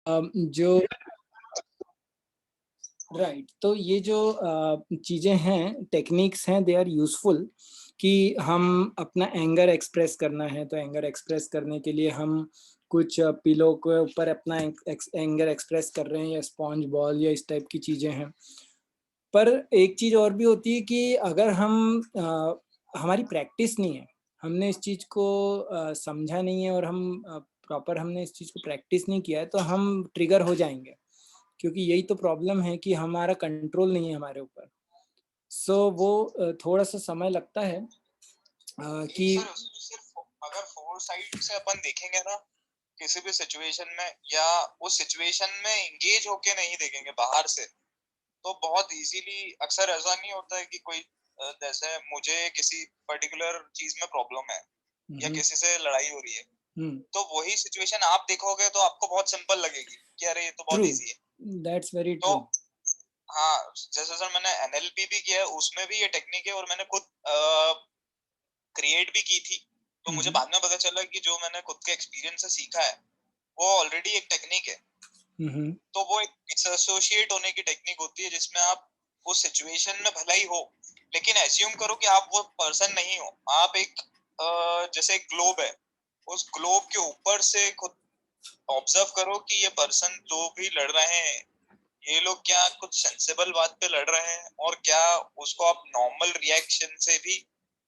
जो राइट तो ये जो चीज़ें हैं, टेक्निक्स हैं, दे आर यूज़फुल कि हम अपना एंगर एक्सप्रेस करना है तो एंगर एक्सप्रेस करने के लिए हम कुछ पिलो के ऊपर अपना एंगर एक्सप्रेस कर रहे हैं या स्पॉन्ज बॉल या इस टाइप की चीज़ें हैं। पर एक चीज़ और भी होती है कि अगर हम हमारी प्रैक्टिस नहीं है, हमने इस चीज़ को समझा नहीं है और हम प्रॉपर हमने इस चीज़ को प्रैक्टिस नहीं किया है तो हम ट्रिगर हो जाएँगे। क्योंकि यही तो प्रॉब्लम है कि हमारा कंट्रोल नहीं है हमारे ऊपर। सो वो थोड़ा-सा समय लगता है कि सर सिर्फ अगर फोर साइड से अपन देखेंगे ना किसी भी सिचुएशन में, या उस सिचुएशन में एंगेज होके नहीं देखेंगे बाहर से, तो बहुत इजीली अक्सर ऐसा नहीं होता है कि कोई जैसे मुझे किसी पर्टिकुलर चीज में प्रॉब्लम है या हुँ, किसी से लड़ाई हो रही है, हुँ, तो वही सिचुएशन आप देखोगे तो आपको बहुत सिंपल लगेगी कि अरे ये तो बहुत ट्रू, इजी है। दैट्स वेरी तो ट्रू। हाँ, जैसे सर मैंने एनएलपी भी किया है, उसमें भी ये टेक्निक है और मैंने खुद क्रिएट भी की थी। तो हुँ, मुझे हुँ, बाद में पता चला कि जो मैंने खुद के एक्सपीरियंस से सीखा है वो ऑलरेडी एक टेक्निक है। हुँ, हुँ, तो वो एक डिसोसिएट होने की टेक्निक होती है जिसमें आप उस सिचुएशन में भला ही हो, लेकिन एज्यूम करो कि आप वो पर्सन नहीं हो। आप एक जैसे एक ग्लोब है, उस ग्लोब के ऊपर से खुद ऑब्जर्व करो कि ये पर्सन जो भी लड़ रहे हैं, ये लोग क्या कुछ सेंसेबल बात पे लड़ रहे हैं, और क्या उसको आप नॉर्मल रिएक्शन से भी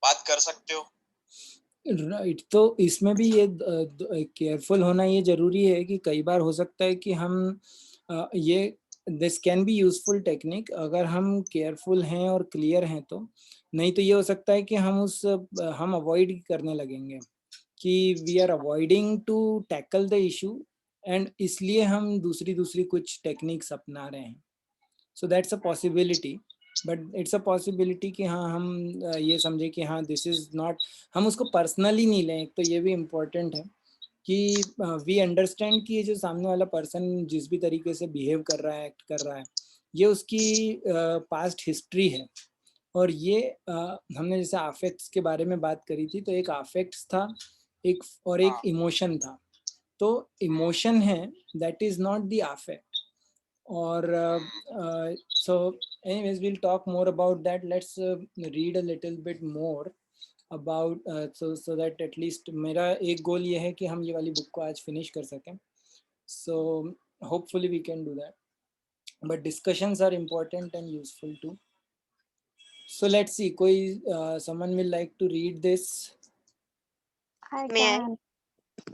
बात कर सकते हो। राइट तो इसमें भी ये केयरफुल होना ये ज़रूरी है कि कई बार हो सकता है कि हम ये this can be useful technique अगर हम केयरफुल हैं और क्लियर हैं तो। नहीं तो ये हो सकता है कि हम अवॉइड करने लगेंगे। कि we are avoiding to tackle the issue and इसलिए हम दूसरी-दूसरी कुछ टेक्निक्स अपना रहे हैं। So that's a possibility but it's a possibility कि हाँ, हम ये समझे कि हाँ, दिस इज़ नॉट हम उसको पर्सनली नहीं लें, एक तो ये भी इम्पोर्टेंट है कि वी अंडरस्टैंड कि ये जो सामने वाला पर्सन जिस भी तरीके से बिहेव कर रहा है, एक्ट कर रहा है, ये उसकी पास्ट हिस्ट्री है और ये हमने जैसे अफेक्ट्स के बारे में बात करी थी, तो एक अफेक्ट्स था, एक और एक हाँ। इमोशन था। तो इमोशन है that is not the affect और so anyways we'll talk more about that. Let's read a little bit more about so that at least मेरा एक गोल ये है कि हम ये वाली बुक को आज फिनिश कर सकें. So hopefully we can do that. But discussions are important and useful too. So let's see. कोई someone will like to read this. I May I? can.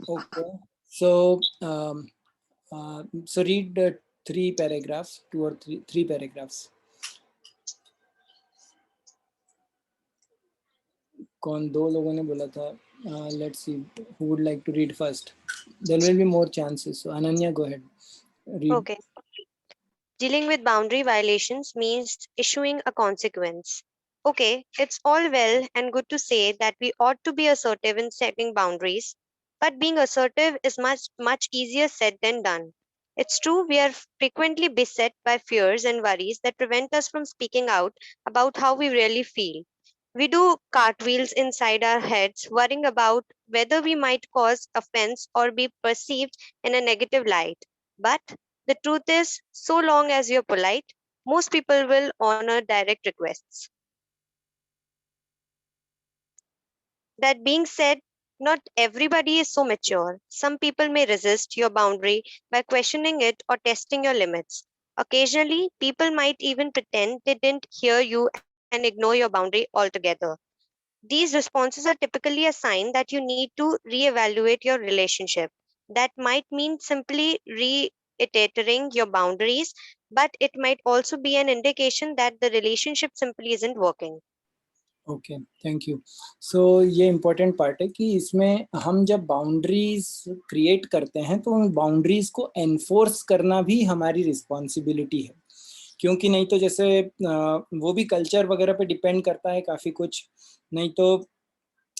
Okay. So so read the three paragraphs, two or three paragraphs. कौन दो लोगों ने बोला था let's see who would like to read first. There will be more chances, so Ananya, go ahead, read. Okay. Dealing with boundary violations means issuing a consequence. Okay, it's all well and good to say that we ought to be assertive in setting boundaries, but being assertive is much easier said than done. It's true we are frequently beset by fears and worries that prevent us from speaking out about how we really feel. We do cartwheels inside our heads, worrying about whether we might cause offense or be perceived in a negative light. But the truth is, so long as you're polite, most people will honor direct requests. That being said, not everybody is so mature. Some people may resist your boundary by questioning it or testing your limits. Occasionally, people might even pretend they didn't hear you and ignore your boundary altogether. These responses are typically a sign that you need to reevaluate your relationship. That might mean simply reiterating your boundaries, but it might also be an indication that the relationship simply isn't working. Okay, thank you. So ये important part है कि इसमें हम जब boundaries create करते हैं तो उन बाउंड्रीज को एनफोर्स करना भी हमारी रिस्पॉन्सिबिलिटी है. क्योंकि नहीं तो जैसे वो भी कल्चर वगैरह पे डिपेंड करता है काफ़ी कुछ. नहीं तो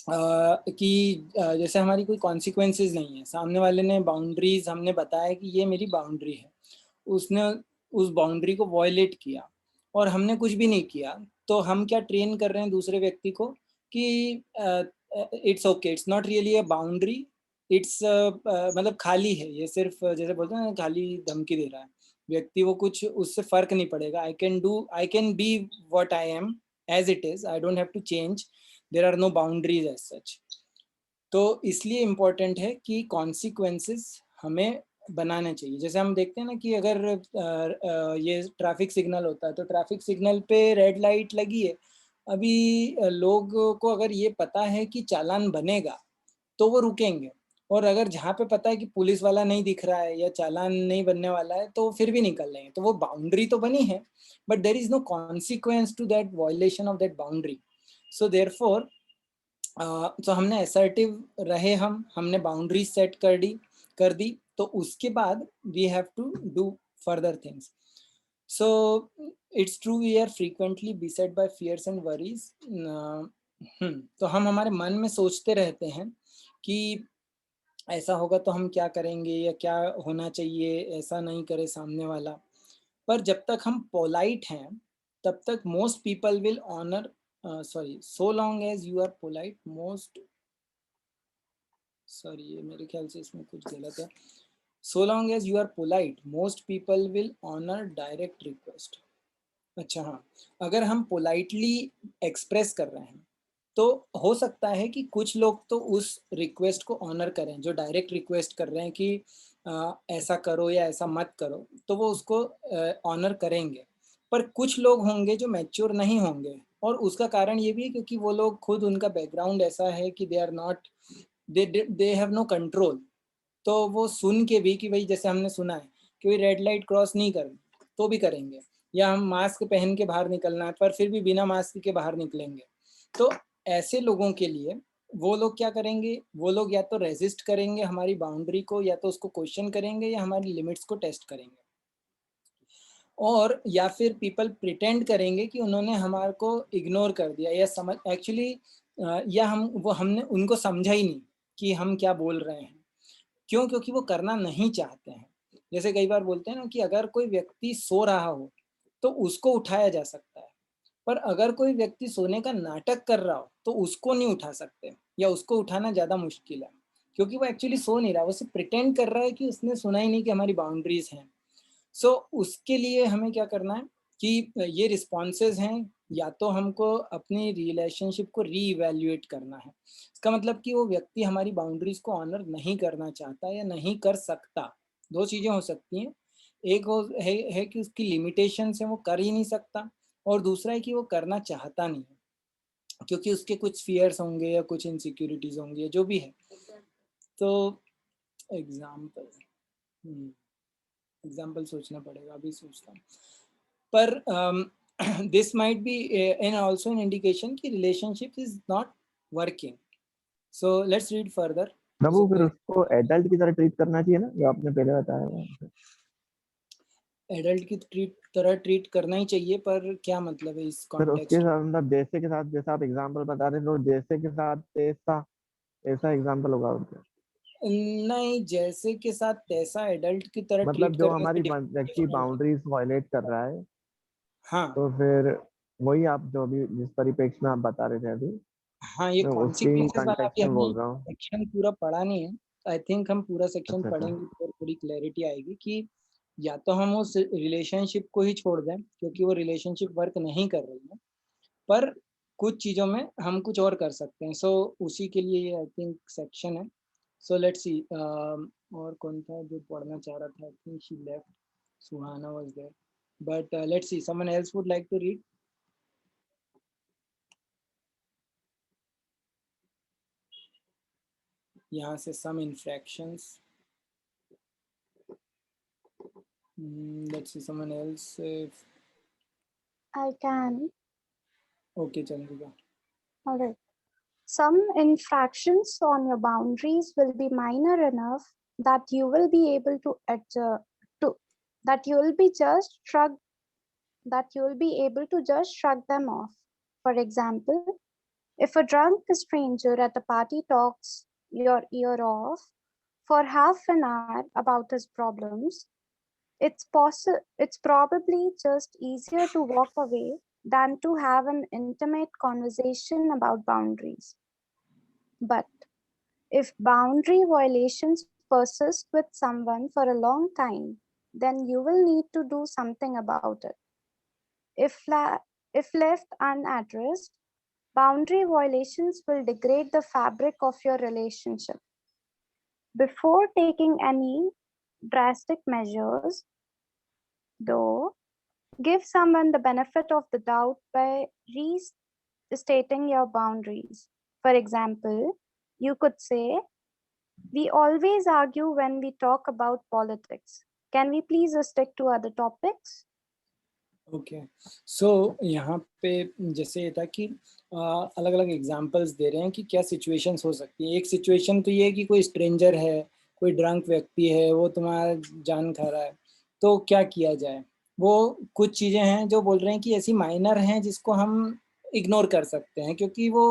कि जैसे हमारी कोई कॉन्सिक्वेंसेस नहीं है, सामने वाले ने बाउंड्रीज हमने बताया कि ये मेरी बाउंड्री है, उसने उस बाउंड्री को वॉयलेट किया और हमने कुछ भी नहीं किया, तो हम क्या ट्रेन कर रहे हैं दूसरे व्यक्ति को कि it's okay, it's not really a boundary, it's मतलब खाली है, ये सिर्फ जैसे बोलते हैं ना खाली धमकी दे रहा है व्यक्ति, वो कुछ उससे फर्क नहीं पड़ेगा। I can be what I am as it is, I don't have to change, there are no boundaries as such. तो इसलिए इम्पोर्टेंट है कि कॉन्सिक्वेंसेस हमें बनाने चाहिए। जैसे हम देखते हैं ना कि अगर ये ट्रैफिक सिग्नल होता है, तो ट्रैफिक सिग्नल पे रेड लाइट लगी है, अभी लोगों को अगर ये पता है कि चालान बनेगा तो वो रुकेंगे, और अगर जहाँ पे पता है कि पुलिस वाला नहीं दिख रहा है या चालान नहीं बनने वाला है तो फिर भी निकल लेंगे। तो वो बाउंड्री तो बनी है, but there is no consequence to that violation of that boundary. So therefore तो हमने असर्टिव रहे, हमने बाउंड्री सेट कर दी, तो उसके बाद we have to do further things. So it's true we are frequently beset by fears and worries. तो हम हमारे मन में सोचते रहते हैं कि ऐसा होगा तो हम क्या करेंगे या क्या होना चाहिए, ऐसा नहीं करे सामने वाला। पर जब तक हम पोलाइट हैं तब तक most people will honour, sorry, so long as you are polite most, sorry ये मेरे ख्याल से इसमें कुछ गलत है, so long as you are polite most people will honour direct request. अच्छा हाँ, अगर हम पोलाइटली एक्सप्रेस कर रहे हैं तो हो सकता है कि कुछ लोग तो उस रिक्वेस्ट को ऑनर करें, जो डायरेक्ट रिक्वेस्ट कर रहे हैं कि ऐसा करो या ऐसा मत करो, तो वो उसको ऑनर करेंगे। पर कुछ लोग होंगे जो मैच्योर नहीं होंगे, और उसका कारण ये भी है क्योंकि वो लोग खुद, उनका बैकग्राउंड ऐसा है कि they are not, they have no control. तो वो सुन के भी कि भाई जैसे हमने सुना है कि भाई रेड लाइट क्रॉस नहीं करनी तो भी करेंगे, या हम मास्क पहन के बाहर निकलना है पर फिर भी बिना मास्क के बाहर निकलेंगे। तो ऐसे लोगों के लिए वो लोग क्या करेंगे, वो लोग या तो रेजिस्ट करेंगे हमारी बाउंड्री को, या तो उसको क्वेश्चन करेंगे, या हमारी लिमिट्स को टेस्ट करेंगे, और या फिर पीपल प्रिटेंड करेंगे कि उन्होंने हमारे को इग्नोर कर दिया या समझ एक्चुअली, या हमने उनको समझा ही नहीं कि हम क्या बोल रहे हैं। क्यों? क्योंकि वो करना नहीं चाहते हैं। जैसे कई बार बोलते हैं ना कि अगर कोई व्यक्ति सो रहा हो तो उसको उठाया जा सकता है, पर अगर कोई व्यक्ति सोने का नाटक कर रहा हो तो उसको नहीं उठा सकते, या उसको उठाना ज़्यादा मुश्किल है, क्योंकि वो एक्चुअली सो नहीं रहा, वो सिर्फ प्रिटेंड कर रहा है कि उसने सुना ही नहीं कि हमारी बाउंड्रीज हैं। सो उसके लिए हमें क्या करना है कि ये रिस्पॉन्सेज हैं, या तो हमको अपनी रिलेशनशिप को रीइवैल्यूएट करना है। इसका मतलब कि वो व्यक्ति हमारी बाउंड्रीज को ऑनर नहीं करना चाहता या नहीं कर सकता। दो चीज़ें हो सकती हैं, एक है कि उसकी लिमिटेशंस हैं, वो कर ही नहीं सकता, और दूसरा है कि वो करना चाहता नहीं है क्योंकि उसके कुछ फियर्स होंगे या कुछ इनसिक्योरिटीज होंगी या जो भी है। तो एग्जाम्पल एग्जाम्पल सोचना पड़ेगा, अभी सोचता हूँ। पर this might be an also an indication कि relationship is not working. So let's read further. Prabhu फिर उसको एडल्ट की तरह ट्रीट करना चाहिए ना, जो आपने पहले बताया। एडल्ट की तरह ट्रीट करना ही चाहिए, पर क्या मतलब है इस फिर उसके कॉन्टेक्स्ट? साथ मतलब जैसे के साथ, जैसा आप एग्जांपल बता रहे थे, जैसे के साथ तैसा, ऐसा एग्जांपल होगा उनका। नहीं, जैसे के साथ तैसा एडल्ट की तरह मतलब ट्रीट जो करने से हमारी व्यक्ति different है। बाउंड्रीज वायलेट कर रहा है, हाँ तो फिर वही आप जो अभी जिस परिप्रेक्ष्य में आप बता रहे थे अभी, हाँ, ये मैं उसके कॉन्सिक्वेंसेस वाला कंटेक्स्ट अभी में हमने बोल रहा हूँ। सेक्शन पूरा पढ़ा नहीं है। आई थिंक हम पूरा सेक्शन अच्छा अच्छा। पढ़ेंगे तो पूरी क्लैरिटी आएगी कि या तो हम उस रिलेशनशिप को ही छोड़ दें क्योंकि वो रिलेशनशिप वर्क नहीं कर रही है, पर कुछ चीज़ों में हम कुछ और कर सकते हैं। सो उसी के लिए ये आई थिंक सेक्शन है। सो लेट्स सी, और कौन था जो पढ़ना चाह रहा था? I think she left, Suhana was there, but let's see, someone else would like to read. यहाँ से some infractions, let's see someone else. I can. Okay, Chandrika. All right. Some infractions on your boundaries will be minor enough that you will be able to adjust to that you will be just shrug that you will be able to just shrug them off. For example, if a drunk stranger at a party talks your ear off for half an hour about his problems, it's probably just easier to walk away than to have an intimate conversation about boundaries. But If boundary violations persist with someone for a long time, then you will need to do something about it. If left unaddressed, boundary violations will degrade the fabric of your relationship. Before taking any drastic measures, though, give someone the benefit of the doubt by restating your boundaries. For example, you could say, "We always argue when we talk about politics. Can we please stick to other topics?" Okay so यहाँ पे जैसे ये था कि अलग अलग examples दे रहे हैं कि क्या सिचुएशंस हो सकती है। एक सिचुएशन तो ये है कि कोई स्ट्रेंजर है, कोई ड्रंक व्यक्ति है, वो तुम्हारा जान खा रहा है, तो क्या किया जाए। वो कुछ चीज़ें हैं जो बोल रहे हैं कि ऐसी माइनर हैं जिसको हम इग्नोर कर सकते हैं क्योंकि वो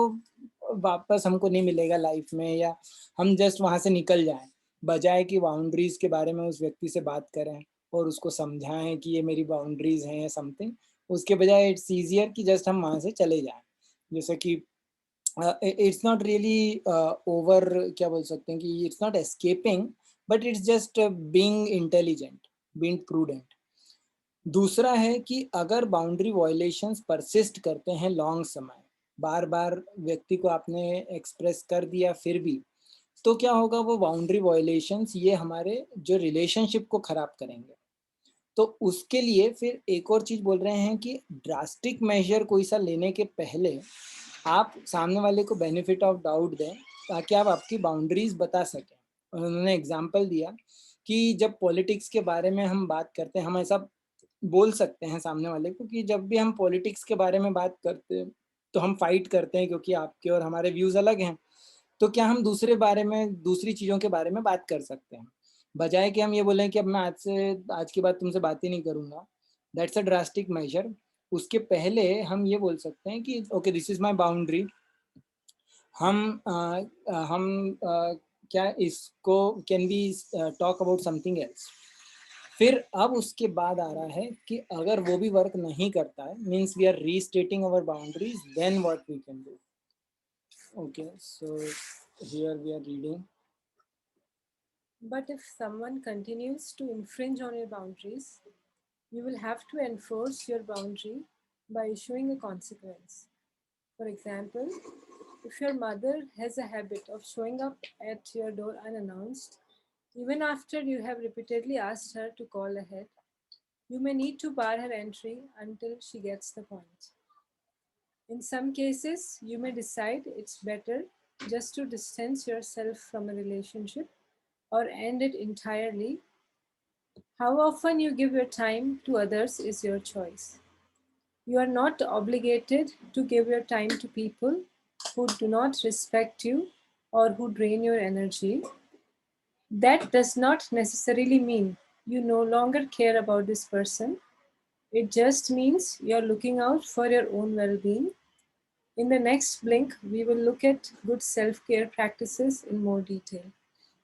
वापस हमको नहीं मिलेगा लाइफ में, या हम जस्ट वहाँ से निकल जाएं, बजाय कि बाउंड्रीज के बारे में उस व्यक्ति से बात करें और उसको समझाएं कि ये मेरी बाउंड्रीज हैं या समथिंग। उसके बजाय इट्स ईजियर कि जस्ट हम वहाँ से चले जाएं। जैसे कि इट्स नॉट रियली ओवर, क्या बोल सकते हैं कि it's not escaping, but it's just being intelligent, being prudent. दूसरा है कि अगर बाउंड्री वायलेशंस परसिस्ट करते हैं लॉन्ग समय, बार बार व्यक्ति को आपने एक्सप्रेस कर दिया फिर भी, तो क्या होगा, वो बाउंड्री वायलेशंस ये हमारे जो रिलेशनशिप को खराब करेंगे। तो उसके लिए फिर एक और चीज बोल रहे हैं कि ड्रास्टिक मेजर कोई सा लेने के पहले आप सामने वाले को बेनिफिट ऑफ डाउट दें ताकि आप आपकी बाउंड्रीज बता सकें। उन्होंने एग्जांपल दिया कि जब पॉलिटिक्स के बारे में हम बात करते हैं, हम ऐसा बोल सकते हैं सामने वाले को कि जब भी हम पॉलिटिक्स के बारे में बात करते हैं तो हम फाइट करते हैं क्योंकि आपके और हमारे व्यूज अलग हैं। तो क्या हम दूसरी चीज़ों के बारे में बात कर सकते हैं, बजाय कि हम ये बोलें कि अब मैं आज के बाद तुमसे बात ही नहीं करूँगा। That's a drastic measure. उसके पहले हम ये बोल सकते हैं कि okay, this is my boundary. क्या इसको can we talk about something else. फिर अब उसके बाद आ रहा है कि अगर वो भी वर्क नहीं करता है, means we are restating our boundaries, then what we can do. Okay, so here we are reading. But if someone continues to infringe on your boundaries, you will have to enforce your boundary by issuing a consequence. For example, if your mother has a habit of showing up at your door unannounced, even after you have repeatedly asked her to call ahead, you may need to bar her entry until she gets the point. In some cases, you may decide it's better just to distance yourself from a relationship or end it entirely. How often you give your time to others is your choice. You are not obligated to give your time to people who do not respect you or who drain your energy. That does not necessarily mean you no longer care about this person. It just means you're looking out for your own well-being. In the next blink, we will look at good self-care practices in more detail.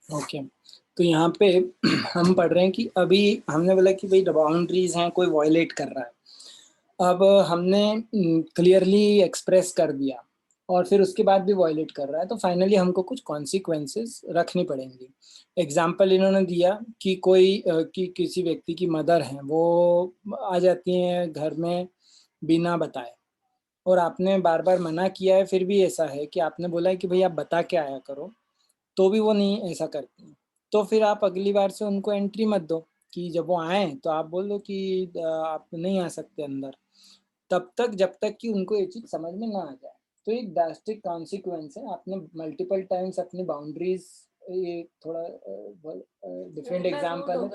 Okay. तो यहाँ पे हम पढ़ रहे हैं कि अभी हमने बोला कि भाई बाउंड्रीज हैं, कोई वायलेट कर रहा है। अब हमने क्लियरली एक्सप्रेस कर दिया और फिर उसके बाद भी वायलेट कर रहा है, तो फाइनली हमको कुछ कॉन्सिक्वेंसेस रखनी पड़ेंगी। एग्जाम्पल इन्होंने दिया कि किसी व्यक्ति की मदर है, वो आ जाती हैं घर में बिना बताए, और आपने बार बार मना किया है, फिर भी ऐसा है कि आपने बोला है कि भाई आप बता के आया करो, तो भी वो नहीं ऐसा करती। तो फिर आप अगली बार से उनको एंट्री मत दो, कि जब वो आए तो आप बोल दो कि आप नहीं आ सकते अंदर, तब तक जब तक कि उनको ये चीज समझ में ना आ जाए। तो एक ड्रास्टिक कॉन्सिक्वेंस है। आपने मल्टीपल टाइम्स अपनी बाउंड्रीज, ये थोड़ा डिफरेंट एग्जांपल है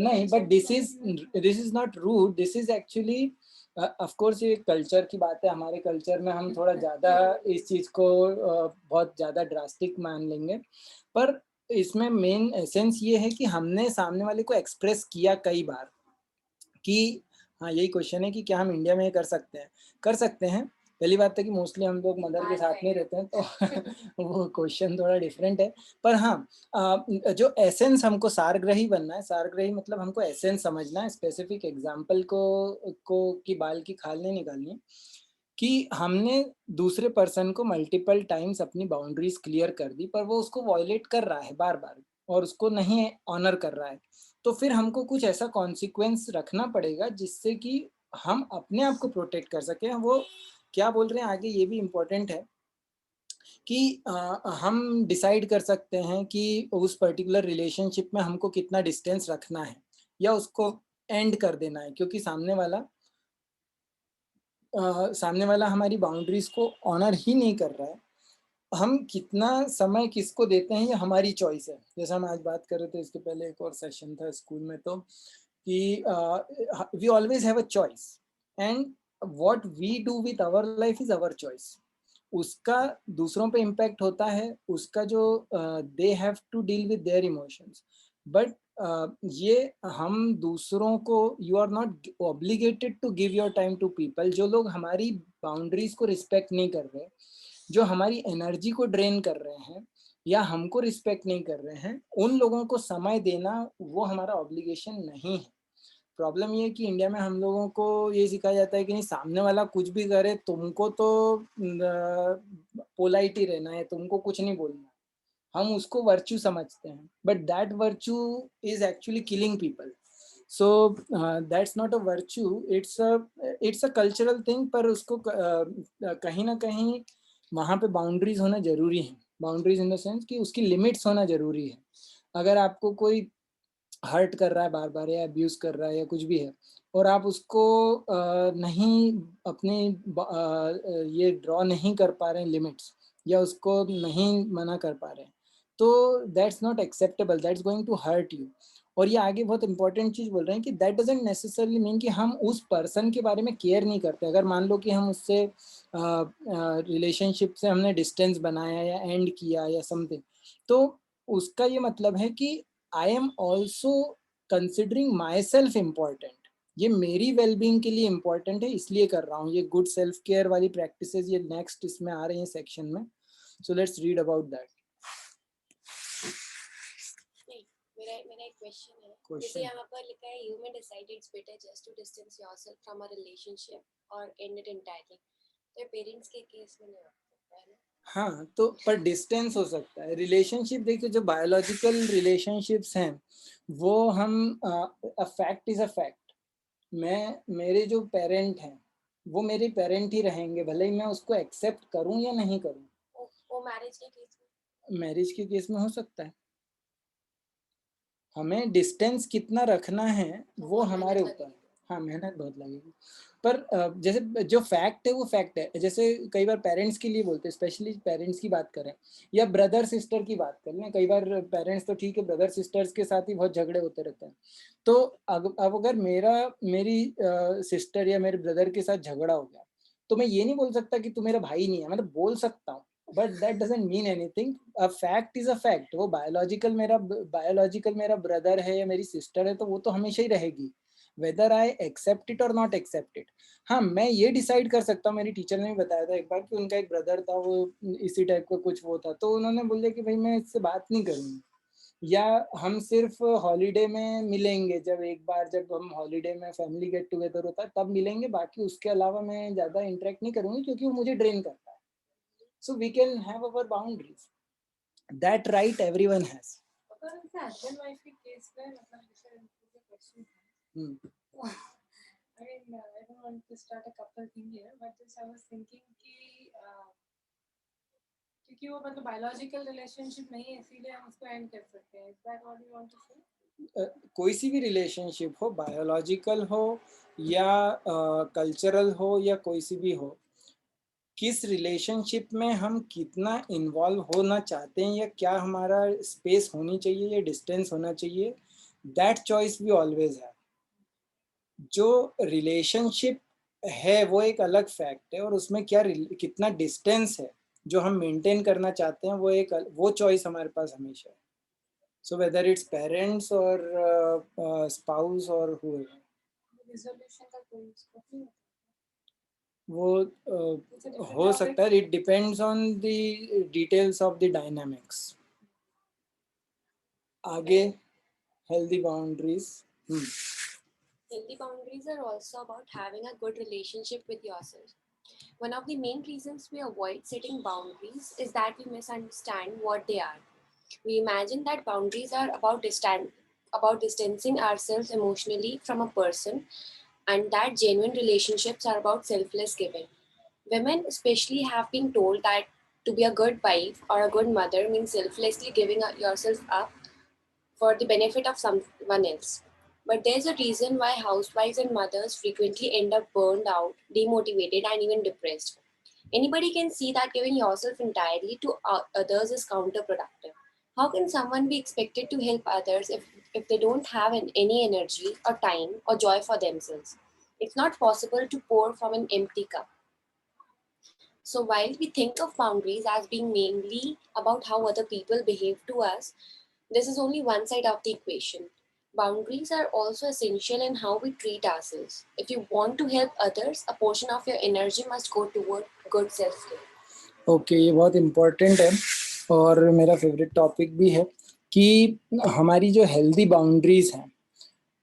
नहीं, but this is not rude, this is actually of course ये कल्चर की बात है। हमारे कल्चर में हम थोड़ा ज़्यादा इस चीज़ को बहुत ज़्यादा ड्रास्टिक मान लेंगे, पर इसमें मेन एसेंस ये है कि हमने सामने वाले को एक्सप्रेस किया कई बार कि हाँ, यही क्वेश्चन है कि क्या हम इंडिया में ये कर सकते हैं। पहली बात है कि मोस्टली हम लोग मदर के साथ में रहते हैं, तो वो क्वेश्चन थोड़ा डिफरेंट है। पर हाँ, जो एसेंस हमको सारग्रही बनना है, सारग्रही मतलब हमको एसेंस समझना है, स्पेसिफिक एग्जाम्पल को की बाल की खाल नहीं निकालनी है, कि हमने दूसरे पर्सन को मल्टीपल टाइम्स अपनी बाउंड्रीज क्लियर कर दी, पर वो उसको वॉयलेट कर रहा है बार बार और उसको नहीं ऑनर कर रहा है, तो फिर हमको कुछ ऐसा कॉन्सिक्वेंस रखना पड़ेगा जिससे कि हम अपने आप को प्रोटेक्ट कर सकें। वो क्या बोल रहे हैं आगे, ये भी इम्पोर्टेंट है कि हम डिसाइड कर सकते हैं कि उस पर्टिकुलर रिलेशनशिप में हमको कितना डिस्टेंस रखना है या उसको एंड कर देना है, क्योंकि सामने वाला हमारी बाउंड्रीज को ऑनर ही नहीं कर रहा है। हम कितना समय किसको देते हैं ये हमारी चॉइस है। जैसे हम आज बात कर रहे थे, इसके पहले एक और सेशन था स्कूल में, तो कि we always have a choice and what we do with our life is our choice. उसका दूसरों पे इम्पैक्ट होता है, उसका जो they have to deal with their emotions, but ये हम दूसरों को, you are not obligated to give your time to people. जो लोग हमारी बाउंड्रीज को रिस्पेक्ट नहीं कर रहे, जो हमारी एनर्जी को ड्रेन कर रहे हैं या हमको रिस्पेक्ट नहीं कर रहे हैं, उन लोगों को समय देना वो हमारा ऑब्लिगेशन नहीं है। प्रॉब्लम ये है कि इंडिया में हम लोगों को ये सिखाया जाता है कि नहीं, सामने वाला कुछ भी करे तुमको तो पोलाइट ही रहना है, तुमको कुछ नहीं बोलना। हम उसको वर्च्यू समझते हैं, but that virtue is actually killing people. So that's not a virtue, it's a cultural thing. पर उसको कहीं ना कहीं वहाँ पे बाउंड्रीज होना जरूरी है। बाउंड्रीज इन द सेंस कि उसकी लिमिट्स होना जरूरी है। अगर आपको कोई हर्ट कर रहा है बार बार या अब्यूज कर रहा है या कुछ भी है, और आप उसको नहीं अपने ये ड्रॉ नहीं कर पा रहे हैं लिमिट्स, या उसको नहीं मना कर पा रहे हैं, तो that's not acceptable, that's going to hurt you. और ये आगे बहुत इंपॉर्टेंट चीज बोल रहे हैं कि दैट डजंट नेसेसरली मीन कि हम उस पर्सन के बारे में केयर नहीं करते। अगर मान लो कि हम उससे रिलेशनशिप से हमने डिस्टेंस बनाया या एंड किया या समथिंग, तो उसका ये मतलब है कि I am also considering my self important. ये मेरी वेलबींग के लिए इम्पोर्टेंट है, इसलिए कर रहा हूँ। ये गुड सेल्फ केयर वाली प्रैक्टिसेस ये नेक्स्ट इसमें आ रही हैं सेक्शन में। सो लेट्स रीड अबाउट दैट। मेरा एक क्वेश्चन है। जैसे यहाँ पर लिखा है, you may decide it's better just to distance yourself from a relationship or end it entirely. तो पेरेंट्स के केस में नहीं हो सकता है ना? हाँ, तो पर डिस्टेंस हो सकता है। रिलेशनशिप देखिए, जो बायोलॉजिकल रिलेशनशिप्स हैं वो हम a fact is a fact. मेरे जो पेरेंट हैं वो मेरे पेरेंट ही रहेंगे, भले ही मैं उसको एक्सेप्ट करूं या नहीं करूं। वो मैरिज के केस में? मैरिज के केस में हो सकता है। हमें डिस्टेंस कितना रखना है वो हमारे ऊपर। हाँ, मेहनत बहुत लगेगी, पर जैसे जो फैक्ट है वो फैक्ट है। जैसे कई बार पेरेंट्स के लिए बोलते हैं, स्पेशली पेरेंट्स की बात करें या ब्रदर सिस्टर की बात करें, कई बार पेरेंट्स तो ठीक है, ब्रदर सिस्टर्स के साथ ही बहुत झगड़े होते रहते हैं। तो अब अगर मेरी सिस्टर या मेरे ब्रदर के साथ झगड़ा हो गया, तो मैं ये नहीं बोल सकता कि तू मेरा भाई नहीं है। मतलब बोल सकता हूँ, but that doesn't mean anything. A fact is a fact. वो बायोलॉजिकल मेरा ब्रदर है या मेरी सिस्टर है, तो वो तो हमेशा ही रहेगी, वेदर आई एक्सेप्ट इट और नॉट एक्सेप्ट इट। हाँ, मैं ये डिसाइड कर सकता हूँ। मेरी टीचर ने भी बताया था एक बार कि उनका एक ब्रदर था, वो इसी टाइप का कुछ वो था, तो उन्होंने बोला कि भाई मैं इससे बात नहीं करूँगी, या हम सिर्फ हॉलीडे में मिलेंगे। जब हम हॉलीडे में फैमिली गेट टुगेदर होता है तब मिलेंगे, बाकी उसके अलावा मैं ज़्यादा इंटरेक्ट नहीं करूँगी क्योंकि वो मुझे ड्रेन करता है। So we can have our boundaries. That right everyone has. अगर ऐसे हस्बैंड वाइफ के केस में मतलब जैसे मुझे क्वेश्चन था, I mean, I don't want to start a couple thing here, but just I was thinking कि क्योंकि वो मतलब बायोलॉजिकल रिलेशनशिप नहीं है, इसीलिए हम उसको एंड कर सकते हैं। Is that what you want to say? कोई सी भी रिलेशनशिप हो, बायोलॉजिकल हो या कल्चरल हो या कोई सी भी हो, किस रिलेशनशिप में हम कितना इन्वॉल्व होना चाहते हैं या क्या हमारा स्पेस होनी चाहिए या डिस्टेंस होना चाहिए, दैट चॉइस वी ऑलवेज है। जो रिलेशनशिप है वो एक अलग फैक्ट है, और उसमें कितना डिस्टेंस है जो हम मेंटेन करना चाहते हैं, वो चॉइस हमारे पास हमेशा है। So whether it's parents or spouse or whoever, resolution का कोई स्कोप नहीं होता। वो हो सकता है। It depends on the details of the dynamics. आगे healthy boundaries. Healthy boundaries are also about having a good relationship with yourself. One of the main reasons we avoid setting boundaries is that we misunderstand what they are. We imagine that boundaries are about distancing ourselves emotionally from a person, and that genuine relationships are about selfless giving. Women especially have been told that to be a good wife or a good mother means selflessly giving yourself up for the benefit of someone else. But there's a reason why housewives and mothers frequently end up burned out, demotivated, and even depressed. Anybody can see that giving yourself entirely to others is counterproductive. How can someone be expected to help others if they don't have any energy or time or joy for themselves? It's not possible to pour from an empty cup. So while we think of boundaries as being mainly about how other people behave to us, this is only one side of the equation. Boundaries are also essential in how we treat ourselves. If you want to help others, a portion of your energy must go toward good self-care. Okay ये बहुत important है और मेरा favourite topic भी है कि हमारी जो हेल्दी बाउंड्रीज हैं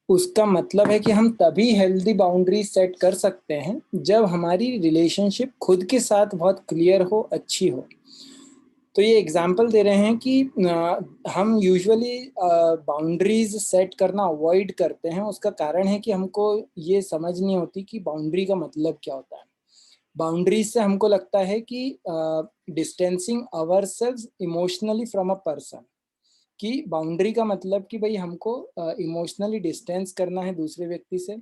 उसका मतलब है कि हम तभी हेल्दी बाउंड्रीज सेट कर सकते हैं जब हमारी रिलेशनशिप खुद के साथ बहुत क्लियर हो, अच्छी हो। तो ये एग्जाम्पल दे रहे हैं कि हम यूजुअली बाउंड्रीज सेट करना अवॉइड करते हैं। उसका कारण है कि हमको ये समझ नहीं होती कि बाउंड्री का मतलब क्या होता है। बाउंड्रीज से हमको लगता है कि distancing ourselves emotionally from a person, कि बाउंड्री का मतलब कि भाई हमको इमोशनली डिस्टेंस करना है दूसरे व्यक्ति से।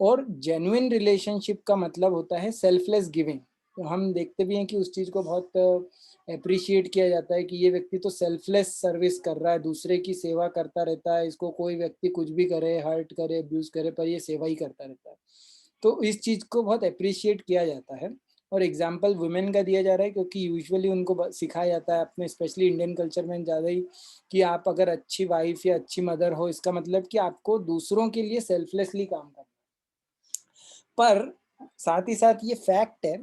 और जेन्युइन रिलेशनशिप का मतलब होता है सेल्फलेस गिविंग। तो हम देखते भी हैं कि उस चीज़ को बहुत अप्रिशिएट किया जाता है कि ये व्यक्ति तो सेल्फलेस सर्विस कर रहा है, दूसरे की सेवा करता रहता है, इसको कोई व्यक्ति कुछ भी करे, हर्ट करे, अब्यूज करे, पर ये सेवा ही करता रहता है। तो इस चीज़ को बहुत अप्रिशिएट किया जाता है। और एग्जाम्पल वुमेन का दिया जा रहा है क्योंकि यूजुअली उनको सिखाया जाता है अपने, स्पेशली इंडियन कल्चर में ज़्यादा ही, कि आप अगर अच्छी वाइफ या अच्छी मदर हो इसका मतलब कि आपको दूसरों के लिए सेल्फलेसली काम करना है। पर साथ ही साथ ये फैक्ट है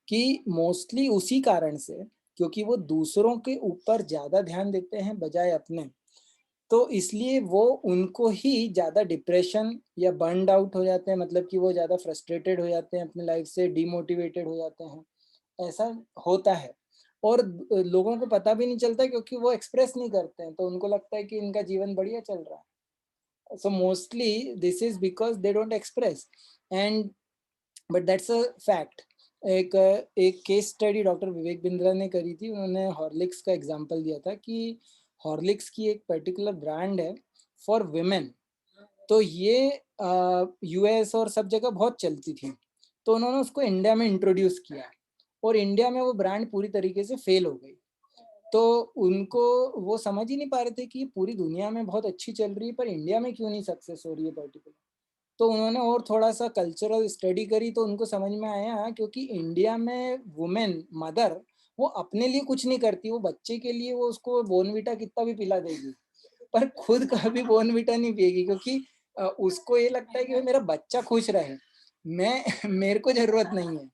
कि मोस्टली उसी कारण से, क्योंकि वो दूसरों के ऊपर ज़्यादा ध्यान देते हैं बजाय अपने, तो इसलिए वो उनको ही ज़्यादा डिप्रेशन या बर्नड आउट हो जाते हैं, मतलब कि वो ज़्यादा फ्रस्ट्रेटेड हो जाते हैं अपनी लाइफ से, डिमोटिवेटेड हो जाते हैं। ऐसा होता है और लोगों को पता भी नहीं चलता क्योंकि वो एक्सप्रेस नहीं करते हैं, तो उनको लगता है कि इनका जीवन बढ़िया चल रहा है। So mostly this is because they don't express and but that's a fact. एक case study doctor Vivek Bindra ने करी थी। उन्होंने हॉर्लिक्स का एग्जांपल दिया था कि हॉर्लिक्स की एक पर्टिकुलर ब्रांड है फॉर विमेन, तो ये यूएस और सब जगह बहुत चलती थी। तो उन्होंने उसको इंडिया में इंट्रोड्यूस किया और इंडिया में वो ब्रांड पूरी तरीके से फेल हो गई। तो उनको वो समझ ही नहीं पा रहे थे कि पूरी दुनिया में बहुत अच्छी चल रही है पर इंडिया में क्यों नहीं सक्सेस हो रही है पर्टिकुलर। तो उन्होंने और थोड़ा सा कल्चरल स्टडी करी तो उनको समझ में आया क्योंकि इंडिया में वुमेन मदर वो अपने लिए कुछ नहीं करती, वो बच्चे के लिए वो उसको बोर्नविटा कितना भी पिला देगी पर खुद कभी बोर्नविटा नहीं पिएगी क्योंकि उसको ये लगता है कि भाई मेरा बच्चा खुश रहे, मेरे को जरूरत नहीं है।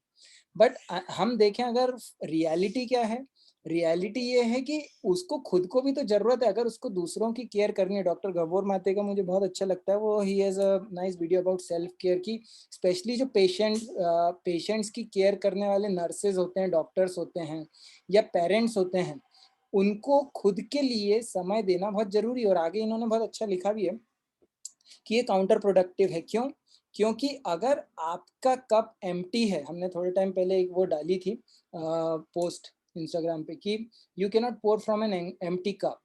बट हम देखें अगर रियलिटी क्या है, रियलिटी ये है कि उसको खुद को भी तो जरूरत है अगर उसको दूसरों की केयर करनी है। डॉक्टर गब्बर माते का मुझे बहुत अच्छा लगता है, वो he has a nice video about self care की, स्पेशली जो पेशेंट्स की केयर करने वाले नर्सेज होते हैं, डॉक्टर्स होते हैं या पेरेंट्स होते हैं, उनको खुद के लिए समय देना बहुत जरूरी है। और आगे इन्होंने बहुत अच्छा लिखा भी है कि ये काउंटर प्रोडक्टिव है। क्यों? क्योंकि अगर आपका कप एम्प्टी है, हमने थोड़े टाइम पहले एक वो डाली थी पोस्ट इंस्टाग्राम पे कि you can not pour from an empty cup,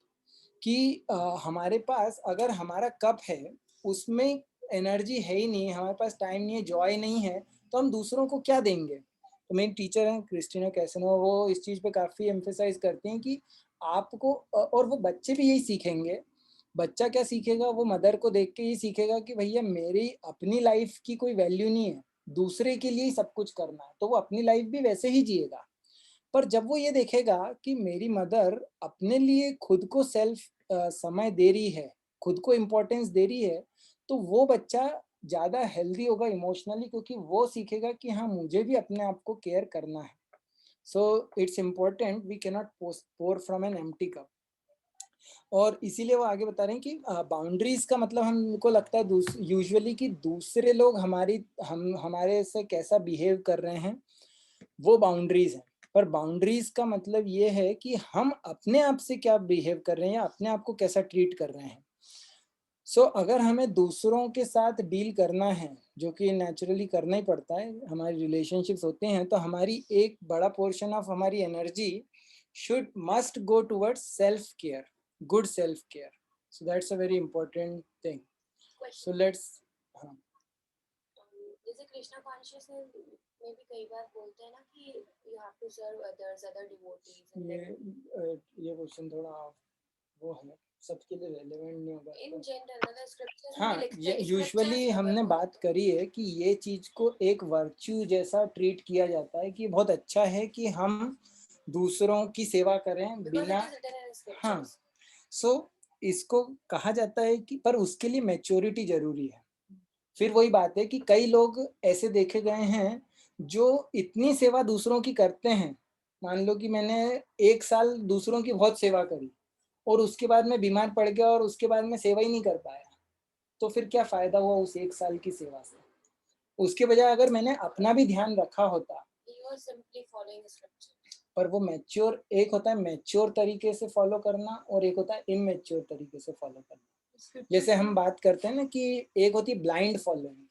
कि हमारे पास अगर हमारा कप है उसमें एनर्जी है ही नहीं, हमारे पास टाइम नहीं है, जॉय नहीं है, तो हम दूसरों को क्या देंगे। तो मेरी टीचर हैं क्रिस्टीना कैसेनो, वो इस चीज़ पे काफ़ी एम्फेसाइज करती हैं कि आपको, और वो बच्चे भी यही सीखेंगे। बच्चा क्या सीखेगा, वो मदर को देख के ही सीखेगा कि भैया मेरी अपनी लाइफ की कोई वैल्यू नहीं है, दूसरे के लिए ही सब कुछ करना है, तो वो अपनी लाइफ भी वैसे ही जिएगा। पर जब वो ये देखेगा कि मेरी मदर अपने लिए खुद को सेल्फ समय दे रही है, खुद को इम्पोर्टेंस दे रही है, तो वो बच्चा ज़्यादा हेल्दी होगा इमोशनली, क्योंकि वो सीखेगा कि हाँ मुझे भी अपने आप को केयर करना है। So it's important, we can not pour from an empty cup. और इसीलिए वो आगे बता रहे हैं कि बाउंड्रीज का मतलब हमको लगता है यूजुअली कि दूसरे लोग हमारे से कैसा बिहेव कर रहे हैं वो बाउंड्रीज हैं। पर बाउंड्रीज का मतलब ये है कि हम अपने आप से क्या बिहेव कर रहे हैं या अपने आप को कैसा ट्रीट कर रहे हैं। सो अगर हमें दूसरों के साथ डील करना है, जो कि नेचुरली करना ही पड़ता है, हमारे रिलेशनशिप्स होते हैं, तो हमारी एक बड़ा पोर्शन ऑफ हमारी energy must go towards self care, good self care. So that's a very important thing. So let's जैसे कृष्णा कॉन्शियसनेस में भी कई बार बोलते हैं ना कि you have to serve others, other devotees. ये क्वेश्चन थोड़ा वो है, सबके लिए रेलेवेंट नहीं होगा इन जनरल मतलब स्क्रिप्चर्स में हाँ, भी लिखते हैं, यूजुअली हमने बात करी है कि ये चीज को एक वर्च्यू जैसा ट्रीट किया जाता है कि बहुत अच्छा है कि हम दूसरों की सेवा करें बिना, हाँ, सो इसको कहा जाता है कि पर उसके लिए मैच्योरिटी जरूरी है। फिर वही बात है कि कई लोग ऐसे देखे गए हैं जो इतनी सेवा दूसरों की करते हैं, मान लो कि मैंने 1 साल दूसरों की बहुत सेवा करी और उसके बाद मैं बीमार पड़ गया और उसके बाद मैं सेवा ही नहीं कर पाया, तो फिर क्या फायदा हुआ उस 1 साल की सेवा से। उसके बजाय अगर मैंने अपना भी ध्यान रखा होता, पर वो मैच्योर, एक होता है मैच्योर तरीके से फॉलो करना और एक होता है इमैच्योर तरीके से फॉलो करना। जैसे हम बात करते हैं ना कि एक होती है ब्लाइंड फॉलोइंग,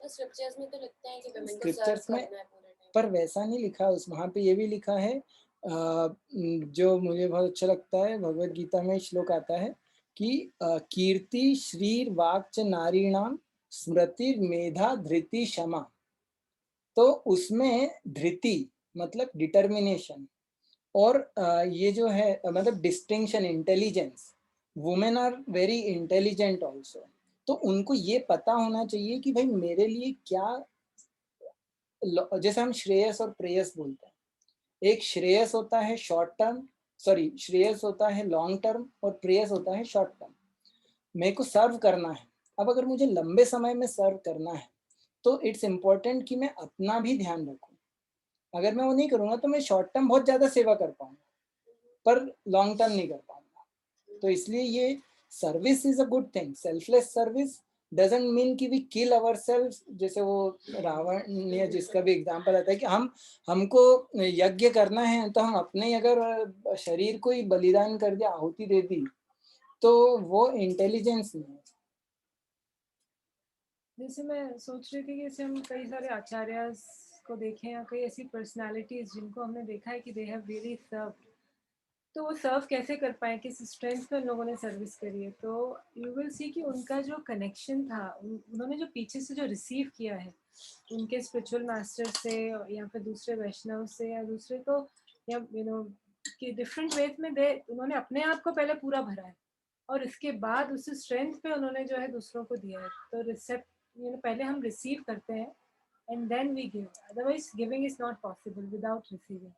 स्क्रिप्चर्स में तो लिखते हैं कि वुमेन को सर्व स्क्रिप्चर्स में, करना है पूरे टाइम, पर वैसा नहीं लिखा। उस वहाँ पे ये भी लिखा है, जो मुझे बहुत अच्छा लगता है, भगवत गीता में श्लोक आता है कि कीर्ति श्रीर वाक्च नारीणाम स्मृति मेधा धृति क्षमा। तो उसमें धृति मतलब डिटर्मिनेशन और ये जो है मतलब distinction, intelligence, women are very intelligent also. तो उनको ये पता होना चाहिए कि भाई मेरे लिए क्या, जैसे हम श्रेयस और प्रेयस बोलते हैं, एक श्रेयस होता है शॉर्ट टर्म, सॉरी श्रेयस होता है लॉन्ग टर्म और प्रेयस होता है शॉर्ट टर्म। मेरे को सर्व करना है, अब अगर मुझे लंबे समय में सर्व करना है तो इट्स इम्पोर्टेंट कि मैं अपना भी ध्यान रखूं। अगर मैं वो नहीं करूंगा तो मैं शॉर्ट टर्म बहुत ज्यादा सेवा कर पाऊंगा पर लॉन्ग टर्म नहीं कर पाऊंगा। तो इसलिए ये service is a good thing. Selfless service doesn't mean कि वी किल आवरसेल्व्स, जैसे वो रावण ने जिसका भी एग्जांपल आता है कि हमको यज्ञ करना है तो हम अपने अगर शरीर को ही बलिदान कर दिया, आहुति दे दी, तो वो इंटेलिजेंस नहीं है। जैसे मैं सोच रही थी कि जैसे हम कई सारे आचार्यस को देखें या कई ऐसी पर्सनालिटीज जिनको हमने देखा है कि दे हैव रियली सर्व, तो वो सर्व कैसे कर पाए, किस स्ट्रेंथ पे उन लोगों ने सर्विस करी है। तो यू विल सी कि उनका जो कनेक्शन था, उन्होंने जो पीछे से जो रिसीव किया है उनके स्पिरिचुअल मास्टर से या फिर दूसरे वैष्णव से या दूसरे को, या यू नो कि डिफरेंट वेज में दे, उन्होंने अपने आप को पहले पूरा भरा है और इसके बाद उस स्ट्रेंथ पे उन्होंने जो है दूसरों को दिया है। तो रिसेप्ट पहले हम रिसीव करते हैं and then we give, otherwise giving is not possible without receiving.